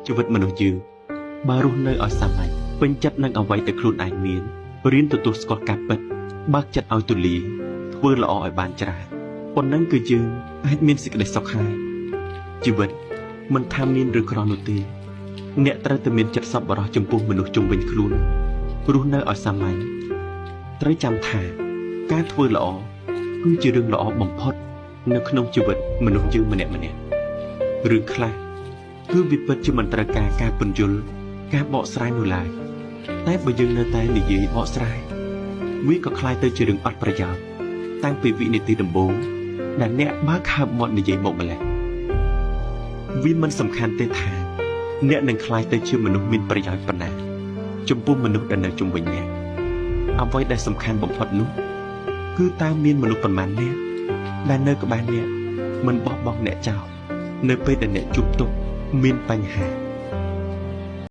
ជីវិតមនុស្សយើងបើរស់នៅឲ្យសាមញ្ញពេញចិត្តនឹងអ្វីដែលខ្លួនឯងមានរៀនទទួលស្គាល់ការពិតបើកចិត្តឲ្យទូលាយធ្វើល្អឲ្យបានច្រើនប៉ុណ្ណឹងគឺយើងអាចមានសេចក្តីសុខហើយជីវិតមិនថាមានឬក្រនោះទេអ្នកត្រូវតែមានចិត្តសប្បុរសចំពោះមនុស្សជុំវិញខ្លួនរស់នៅឲ្យសាមញ្ញត្រូវចាំថាការធ្វើល្អគឺជារឿងល្អបំផុតនៅក្នុងជីវិតមនុស្សយើងម្នាក់រឿងខ្លះគឺវាពិតជាមិនត្រូវការពន្យល់ការបកស្រាយនោះឡើយតែបើយើងនៅតែនិយាយបកស្រាយវាក៏คล้ายទៅជារឿងអត់ប្រយោជន៍តាំងពីវិនាទីដំបូងដែលអ្នកបើកហើបមាត់និយាយមកម្ល៉េះវាមិនសំខាន់ទេថាអ្នកនឹងคล้ายទៅជាមនុស្សមានប្រយោជន៍ប៉ុណ្ណាចំពោះមនុស្សដែលនៅជុំវិញអ្នកអ្វីដែលសំខាន់បំផុតនោះគឺតើមានមនុស្សប៉ុន្មាននាក់ដែលនៅក្បែរអ្នកមិនបោះបង់អ្នកចោលនៅពេលដែលអ្នកជួបទុក្ខមានបញ្ហា